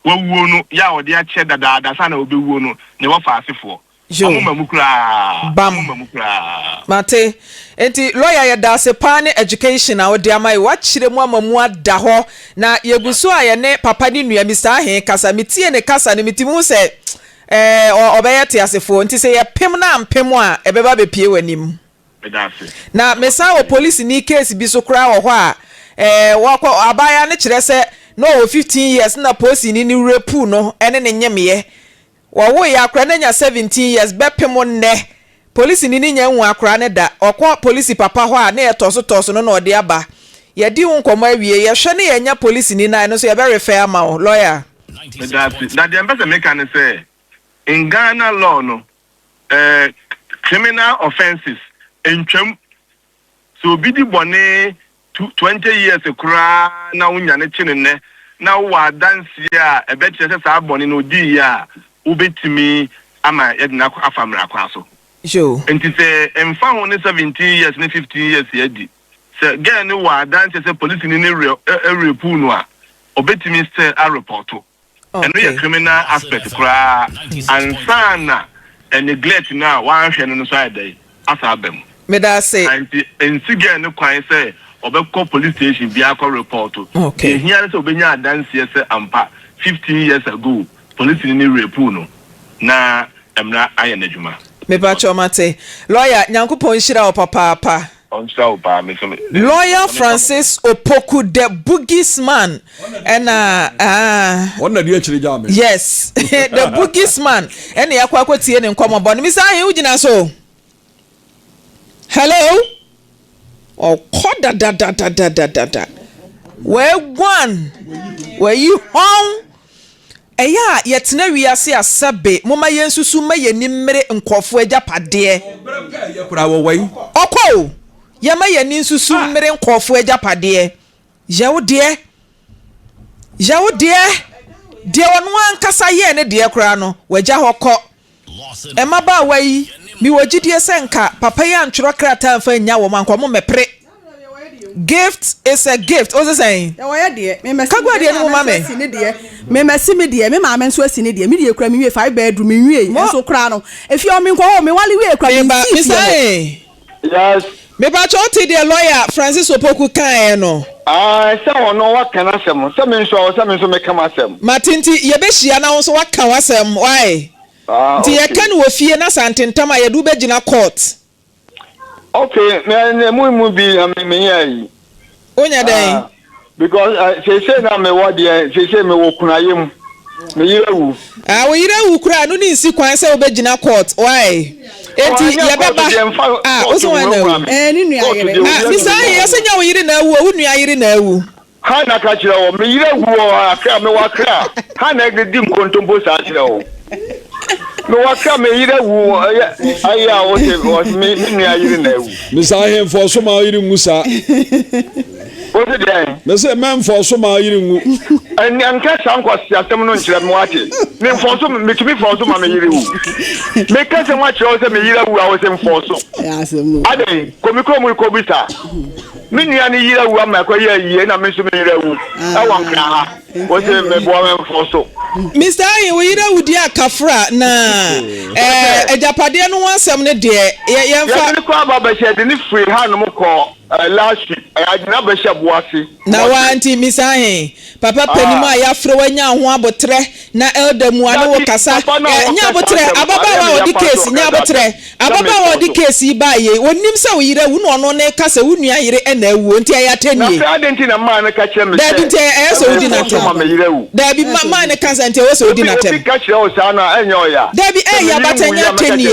wawuo no yɛ a ɔde akyɛ dadaada sa na obɛwuo no ne wɔfa asefoɔ ɔmo ma mu koraa mate enti lawyer yɛ da ase pa ne education a ɔde ama yi wakyerɛ mu ama mu ada hɔ na yɛgu so a yɛ ne papa ne nua Mr. Ahen kasa metie ne kasa ne metimu sɛ ɔbɛyɛ te asefoɔ nti sɛ yɛpem na ampem a ɛbɛba bɛpie w'anim na mesa o police ni case bi so kra wɔ hɔ a wakɔ abaya ne kyerɛ sɛ no 15 years na police ni repu no ene ne nyemye wo ya akra na nya 17 years bepem nne police ni nya nwu akra ne da okɔ police papa hɔ a na yetoso no na ɔde aba ye di hu nkɔmɔ awie ye hwɛ ne ye nya police ni na no so ye be refer ama o lawyer that the ambassador make an say in Ghana law no criminal offenses entwam so bi di bone 20 years kura na unya ne chine ne na wa dance ya ebe kyerɛ saa bone no di ya ubetimi ama yedina afamra kwa so jo enti se emfa ho ne 17 years ne 15 years yedi se girl ne wa dance se police ni ne repu no a obetimi still a report eno ye criminal aspect kura ansana neglect na wa hwɛ no so ayedai asa abem me da say and again no kwan say obekɔ police station bi akɔ report okay here say obenya dance say ampa 15 years ago police ni repu no na emra aye n'adwuma Me pa chomate. Lawyer Nyankopon hira o papa. Lawyer Francis Opoku the Boogies man. And yes, the Boogies man. And yakwa kwatie ne nkomo bo. Mr. Ahin ugina so. Hello? Oh, da. Where one? Where you home? Eya yetena wiase asabe moma yensusu ma yenimre nkofo agapade okwo yema yeninsusu mmere nkofo agapade yawo de de wonu ankasa ye ne de kura no wagya hokọ emaba wayi mi wogidie senka papa ya ntworo krata amfa nya wo manko mo mepre. Gift is a gift. What's it saying? Me mama so asini de me de kura me 5 bedroom me wie so kura no if you me ko me wali wie kura me say yes me ba cho ti de lawyer Francis Opoku kan no say ono wa kan asem say me so me kam asem matinti ye be hia na wo so wa kan asem why ti ye kan wo fie na santentama ye du be gina court. Okay, me be me yi. Onya den. Because say na me what there, say me wo kunayem. Me yirewu. Wo yirewu kura no ni nsi kwan say obegina court. Why? Enti ye beba. O so wan na. Ni nua yire. Mi say ye senya wo yire na wu, wo nua yire na wu. Ha na ka kire wo, me yirewu akra me wa kra. Ha na gedi mkontombo sa kire wo. No waka me yirewu aya o me nua yire na wu. Me say him for so ma yire ngusa. What is that? Me say man for so ma yire ngu. And anka sankwasi asem no nkyere me wache. Me for so me tumi for so ma me yirewu. Me ka se ma kire o se me yirewu a o se for so. Asem no. Ade komiko mu ko bisa. Me nua ni yirewu ama ko ye na me so me yirewu. E won kra ha. O se me bo me for so. Mr. Ayin we yirewu di akafra na ejapade no wansem ne de ye mfa. Ye ko aba ba she de ni free ha no ko last week ajina ba she boase. Na wanti Mr. Ayin papa panimu ayafre wanya ho abotre na elder mu ane wo kasa nya abotre ababa wa odi case nya abotre ababa wa odi case ba ye wonim se wo yirewu no no ne kasa wo nua yire e na ewu nti ayatanie na adenti na ma ne ka kire me da bi nti e so odi na tem da bi ma ne kasa nti e so odi na tem ka kire o sa na enyo ya da bi ya batanya tenie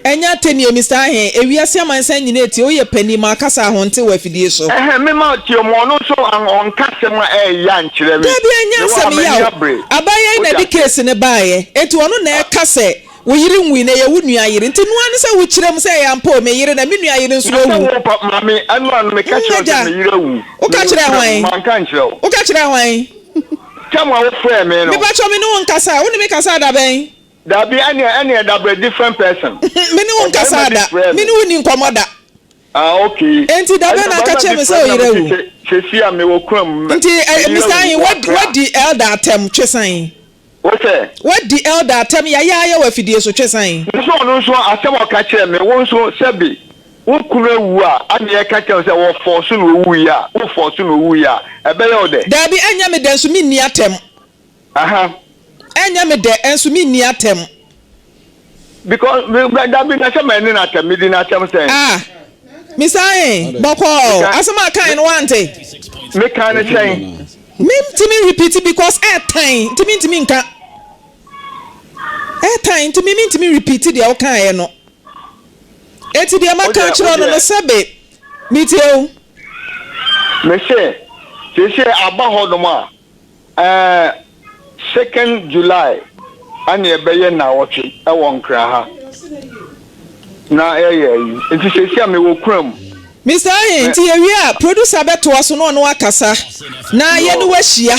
enya tenie Mr. Ahin ewiase amansan nyina eti o ye panimu akasa ho nti wa fidie so me ma ti mo no so on kasa ma ya nkyere me da bi enya sam ya abaye na di case ne baaye eti ono na e kase wo yiri nwi na ye wo nua yiri nti no an se wo kirem se ya mpa o me yiri na me nua yiri nso wu mami anu me ka kire me yiri wu o ka kire hwan man kan kire o ka kire hwan chama wo frɛ me no me ba cho me no nkasa wo ni me kasa da ben da bi any da be different person me ni wo nkasa da me ni wo ni nkomoda okay enti da be na ka kire me se o yiri wu Chefia me wo kram nti Mr. Ayin what the elder atem twesan what the elder atem ya wa fidie so twesan so asem o ka kire me wo so sebi wo kura wu a ane e ka kire se wo force no wu ya wo force no wu ya e be yo de da bi anya me den so mi ni atem anya me de enso mi ni atem because da bi na se me ni na atem mi di na atem say Mr. Ayin boko asema kan no wante me kan no chain me repeat it because airtime timi nka airtime timi repeat it o kan e no eti dia maka chiro no sebe mitio me se aba hodom a 2nd July ane ebeye na woche e won kra ha na nti sesi me wo kram Mr. Ayin nti ewia producer beto aso no akasa na ye no wahia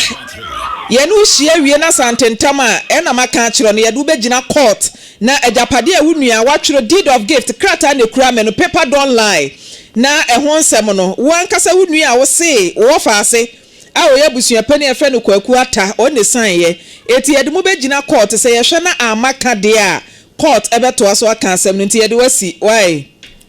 ye no hia wie na santentama e na maka kire no ye do begina court na ejapade a wunua watwero deed of gift krata na kura me no paper don't lie na ehon nsem no wan kasa wunua wo se wo fa ase a wo yabusua pani efe no kwaku ata o ne san ye eti ye do begina court se ye hwe na amaka de a court ebeto aso aka asem no nti ye de wasi why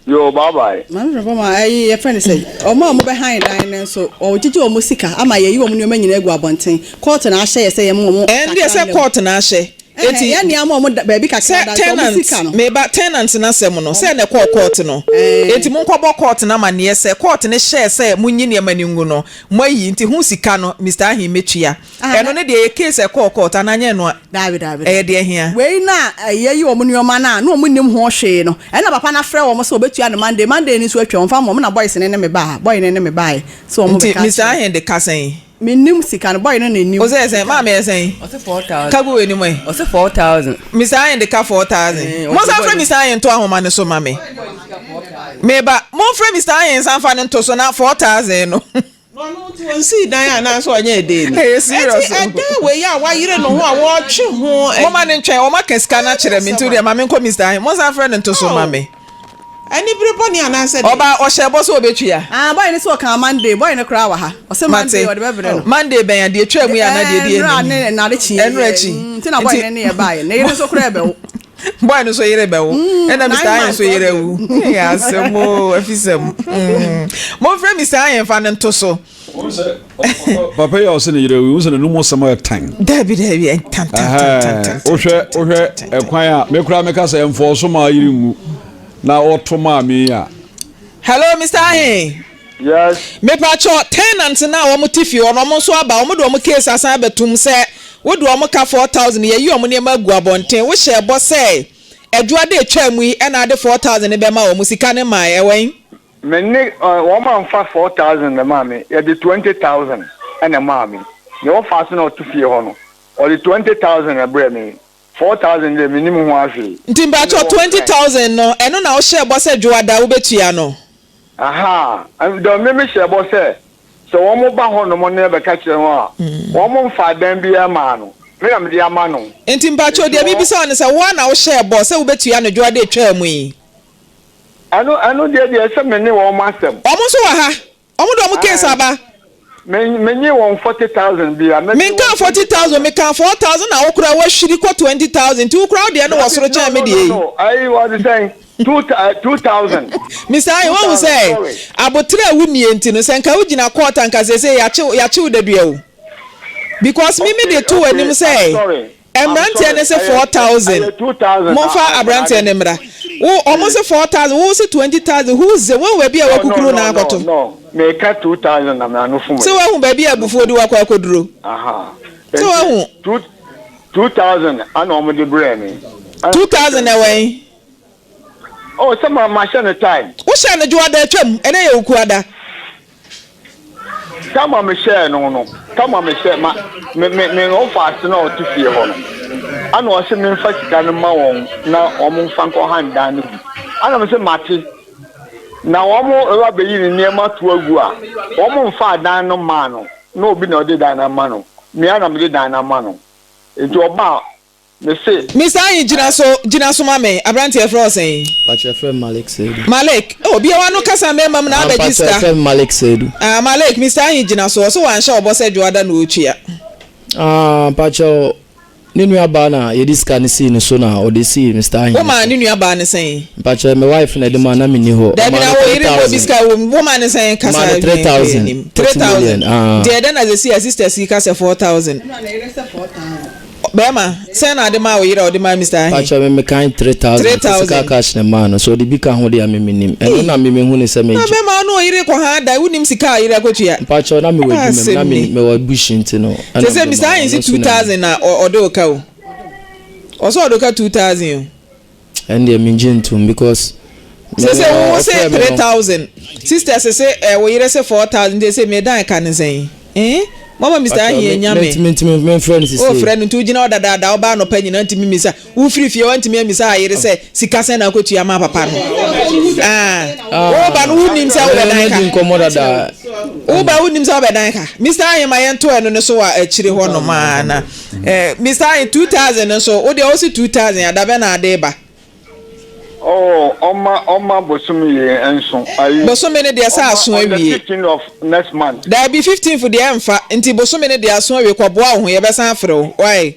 yo bye man mama ai friend say o ma mo behind dan so o jiji o musika ama ye yi o mu nyoma nyina egu abonten court na ahye ye say ye mo and ye say court na ahye eti ya ni ama mo baby kakra da so sika no meba tenant na sem no say na court no eti mo nkɔbɔ court na ma ne say court ne share say munyi ne ma ningu no moyi nti hu sika no Mr. Ahin metua eno ne de case court ananye no David de ahia we na yeyi omo nyoma na no omo nim ho hwe no ena papa na frɛ omo so obetua no Monday ni so atwa mfa mo na boys ne me ba boy ne me ba so omo be Mr. Ahin de kasen minim sika no boy no na nim o say ma me say o say 4,000 kago we ni mo o say 4,000 Mr. Ahin de ka 4,000 mo sa frɛ Mr. Ahin to ahoma ne so ma me ba mo frɛ Mr. Ahin san fa ne to so na 4,000 no no to see dan na so anya dey ni serious we ya wa yire no ho a wo twe ho mo ma ne ntwen o ma ka sika na kyerɛ me nti ma me nko Mr. Ahin mo sa frɛ ne to so ma me ani breboni anase oba o shebo so obetua boy ni so kan Monday boy ni kra wa ha o se Monday o de bebre no Monday ben ya de twa mu ya na de de ni na de chi enrechi ti na boy ni ye bae na yire so kra be wo boy no so yire be wo e na Mr. Ahin so yire wu ya semo afisem mo frɛ Mr. Ahin fa ne to so papa ya ose ne yire wu so ne numo sama tan dabi tan o hwɛ ekwan a me kura me ka say enforce ma yire ngu na otoma me ya hello Mr. Ahin yes me pacho tenant na wo mutifi ono mo so aba wo do mo case asan betum se wo do mo ka 4,000 ye yi o mo ne ma gu abonten wo hye bo se edua de twa mu yi e na de 4,000 be ma wo musika ne ma ye wen me ne wo man fa 4,000 na ma me ye de 20,000 ana ma me ne wo fa so na otufie ho no o de 20,000 na bre me 4,000 de minimum ho afi nti pacho 20,000 no eno na wo hye bo se dua wo betua no aha do me hye bo se so wo mo ba ho no mo ne be ka kire ho a wo mo mfa dan bi ama no me na me de ama no nti pacho de bibi se on se wo na wo hye bo se wo betua no dua de twa mu yi ano de se me ne wo mo asem omo so wa ha omo do mo case aba me nye won 40,000 bia me kan 40,000 me kan 4,000 na okura wa hwiri ko 20,000 ti okura de no wasoro chan me de no I was saying 2,000 Mr. Ahin what say abotre wu nie nti no senka wo gina court anka say ya che da dua wo because me de to anim say emrante ne say 4,000 mo fa abrante ne mra wo almost 4,000 wo say 20,000 who ze wo we bia wa kukuru na akoto no me ka 2,000 na me anu fu so wo ba bia bufo di wa kwa koduro aha so wo 2,000 ana o mo de bre me 2,000 na wen oh some machine time wo sha ne jwa da twam ene ye ukuada kama me share no kama me share ma me no fast na o tu fie ho no ana o se me fa sika no ma won na o mo fa nko handa no ana me se mate na o mo ewa be yi ni ma tu agu a o mo fa dan no ma no na obi na o de dan na ma no me ana me de dan na ma no enti oba me say Mr. Ahin jina so mame abrante e fro sen Pacha FM Malik Sedu Malik obi wa no kasa me mam na register Pacha FM Malik Sedu Malik Mr. Ahin jina so wan sha obo se juada na otua Pacha ninu aba na ye diska ni si ni so na o de si Mr. Ahin wo ma ninu aba ni sen Pacha my wife na de ma na me ni ho da bi na wo yiri bo biska wo ma ni sen kasa 3,000 de na ze si sister si kasa 4,000 na yire se 4,000 Bema say na de ma wo yira o de ma Mr. Ahin Pacha me kind 3,000 cash na man so de bi ka ho de ya me nim eno na me hu ni se me na bema no yire ko ha da wunim sika yira ko tua Pacha na me wadum na me wa bush ntino say Mr. Ahin si 2,000 na odoka o so odoka 2,000 and they mean gentle because say we say 3,000 sister say we yire say 4,000 they say me dan kan sen mama Mr. Ahin nyame me friend is oh friend ntu gina odada oba no panyi na ntimi misa wo free fie wa ntimi misa ayire say sika sen na akotua ma papa no wo ba no wunim say wo dan ka incomoda wo ba wunim say wo dan ka Mr. Ahin ma yento eno ne so wa akire ho no ma na Mr. Ahin 2,000 so wo de o si 2,000 adabe na adeba oh oma bosumi ye enso ayi bosumi ne de sa aso awie 15 of next month da be 15 for the emfa nti bosumi ne de aso awie kwaboa ho ye besan afrew why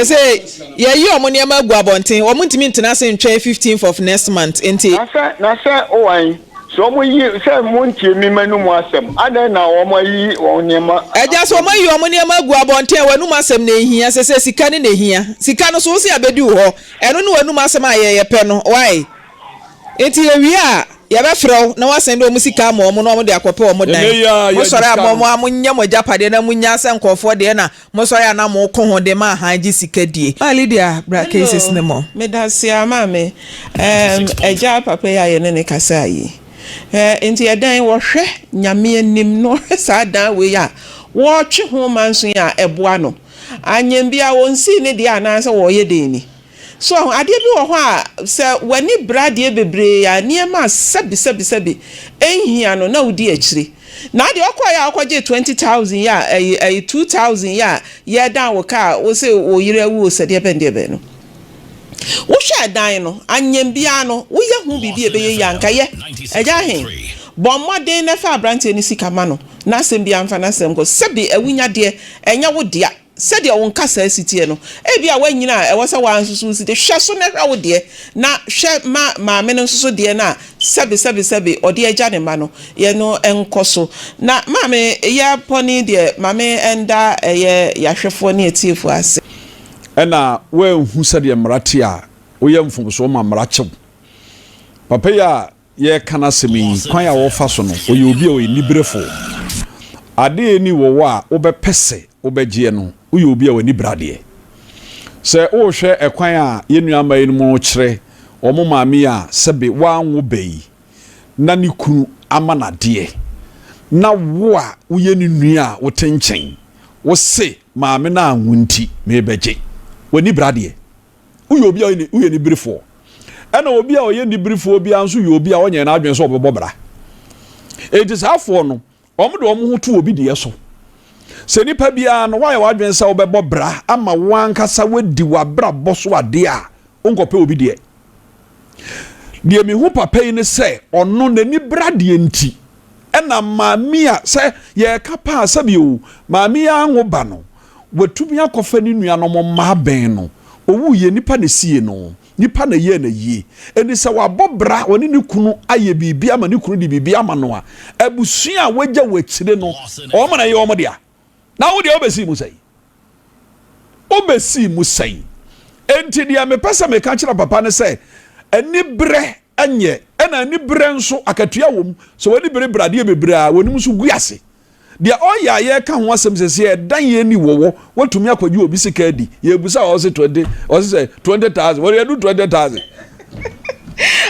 say ye yi omo niam agu abonten omo ntimi ntena se ntwa 15th of next month nti na say owan so mo yi say mo ntie mi manu mo asem adan na wo mo yi won niema eja so mo yi o mo niema gu abonte wanu masem na ehia sese sika ne na ehia sika no so si abedi ho eno ne wanu masem ayeye pe no why enti ewi a ya be frɛw na wasende o musika ma o mo no mo de akope o mo dan mo sɔre abomo amunya mo japade na munya se nkɔfo de na mo sɔre na mo ko ho de ma hanji sika die Lydia bra cases ne mo me da sia ma me eja papa ya ye ne kasa yi enti edan wo hwɛ nyame anim no sa dan we ya wo twe ho manso ya eboa no anyem bia wonsi ne de ananse wo ye de ni so ade bi wo ho a se wani brade bebre ya niema sebi ehia no na udi akire na de okwa ya akwaje 20,000 ya 2,000 ya ye dan wo ka wo se wo yire wu se de be no wo hwa dan no anyem bia no wo ye hu bibi ebe ya nka ye eja hen bomode na fa brante ni sikama no na sem bia mfa na sem ko sebi awunya de enya wo dia said ya won kasa sitie no e bia wanyina e wose wa nsusu site hwe so na hwa wo de na hwe ma me no nsusu de na sebi ode agya ne ma no ye no enkoso na ma me ya poni de ma me enda ye ya hwefo ne etiefo ase ena we hu said ya mrate a wo ye mfomso ma mrachew papa ya ye kana semi kwan ya wo fa so no o ye obi a o librefo ade ni wo a wo be pese wo be gie no uye obi a wani brade se o hwe ekwan a yenua mai no mo kire o mo maami a sebe wanwo bei na ni kunu amanade na wo a uye ni nua wo tenchen wo se maami na anwunti me beje wani brade uye obi a uye ni brifo ana obi a oye ni brifo obi anso uye obi a onye na adwen so obobobra etisafo no omo de omo ho tu obi de yeso se nipa bia no why wadwen sa obebo bra ama wankasa wadi wabra boso ade a onkope obi de mi hu papa yi ne se ono nani brade enti ena maami a se ye kapa asabi o maami a anwo ba no watumi akofa ni nua no mo ma ben no owu ye nipa ne sie no nipa na ye na ye eni se wabobra woni ne kunu aye bibia ama ne kunu di bibia ama no a abusua wagya wachire no o ma na ye o mo dia na wo de obesi musai enti dia me pesa me ka kira papa ne se ani bre anye ena ani bre nso akatua wom so wani bre brade bebre a woni musu guase dia oya ye ka ho asem sese dan ye ni wowo watumi akwaji obi sika adi ye busa o se 20 o se 20,000 wo ye do 20,000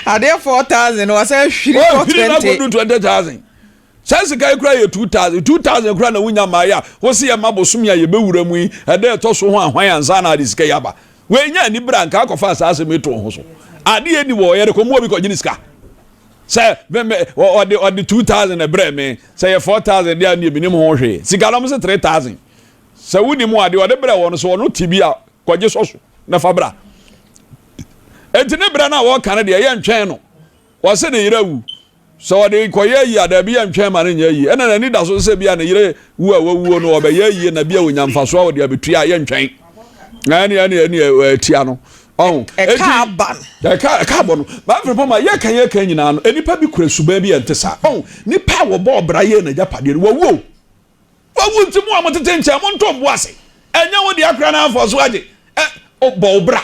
ade 4,000 o se hwiri 20,000 sense guy cry 2,000 cry na wunya maya wo se ye mabosom ya ye bewura mu yi ede to so ho ahwan ansa na ade sika yaba we nya ni branka akofa asase meto ho so ade ye ni wo ye ko mu obi ko gini sika say or the 2,000 ebre me say 4,000 dia ni bi ni mo hwe sika na mo se 3,000 say wuni mu ade ode bre wo no so no tibi a kwaje soso na fabra entine bra na wo kan de ye ntwen no wo se ne yirawu so de koye yi ada bia ntwen ma ne nya yi ena na ni da so se bia na yire wu a wawu no oba ye yi na bia wonyamfa so wo de abetua ye ntwen ani tia no oh carbon ba for poma ye kan nyina no enipa bi kura suba bi entesa oh nipa wo bo bra ye na japade wawu ntimu amotete nche mo ntombo ase enya wo de akra na afo so age bo bra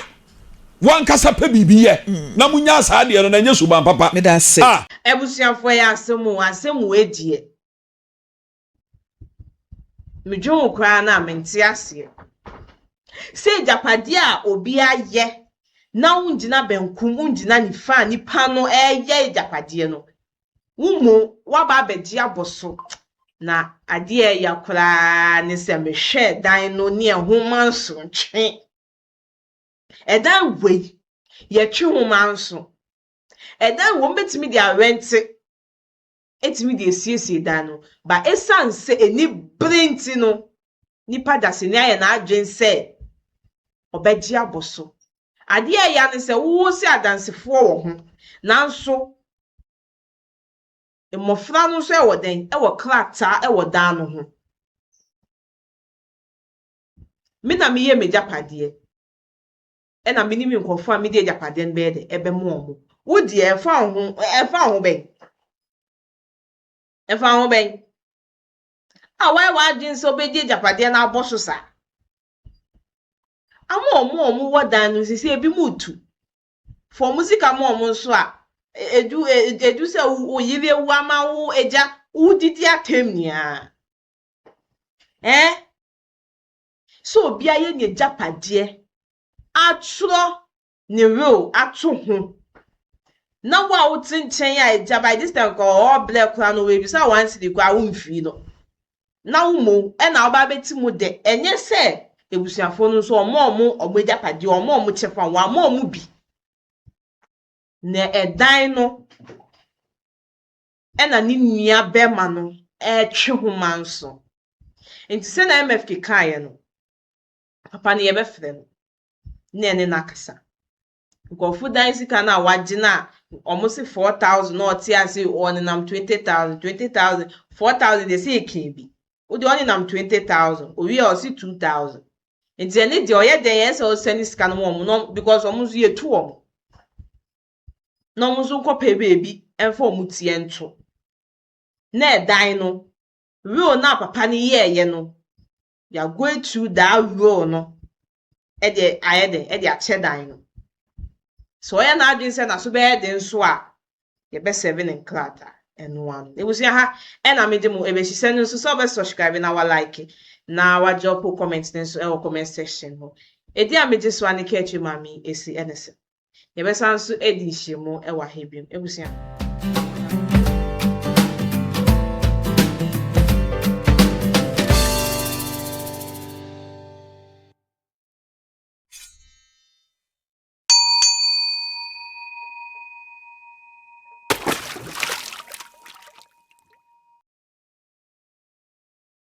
wan kasa pa bibiye na munya asa de no na nya suba papa me da se ebusuafo ya asemu edie medwo kra na menti ase se japade a obi aye na unjina benkum unjina nifa nipa no eye japade no wumu waba abedi aboso na ade ya kura ne se mehwe dan no ne ehomanso ntwe edan we ye twe homanso edan wo betimi dia rent etimi dia siesie dan no ba esanse eni brenti no nipa dase ne aye na adwense obeji aboso ade ya ne se wo si adansefo wo ho nanso emofra no so e wo den e wo klata e wo dan no ho me na me ye mejapade e na me ni mi nkofo a me de japade nbe de ebe mo omo wo de e fa ho ben e fa ho ben why wadwin so be di japade na aboso sa omo wadan no sisi ebi mutu for music omo nso a edu se oyire wu ama wu eja wu didi atem nia so bia ye ne japade atro ne real ato ho na wa wo tinchen ya eja by this time ko all black crown we bi sa wan si kwa wo mfiri no na wo mo na oba beti mu de enye se ebusuafo no so omo japade omo chefa wa omo bi na edan no na ni nua bema no twe ho manso enti se na MFK kae no papa ne ye be frɛ no na ene nakasa nkɔfu dan sika na wagye na omo se 4000 na ɔte ase on nam 20000 4000 de se ekebi wo de on nam 20000 owi a ɔse 2000 enti ene de ɔyɛ den yɛ se ɔsɛ ni sika no omo no because omo so ye tu omo no omo so nkɔ pe beebi emfa omo tie nto na edan no real na papa ne ye no you are going through that real no e de ache dan no so ya na adwin se na so be de nso a ye be 7 in klata eno one e busia ha e na me de mo e be hise no so be subscribe na wa like na wa drop comment nso e comment section ho e di a me je so ani ka chi mami esi enese ye be san so edi hye mo e wa hebiem e busia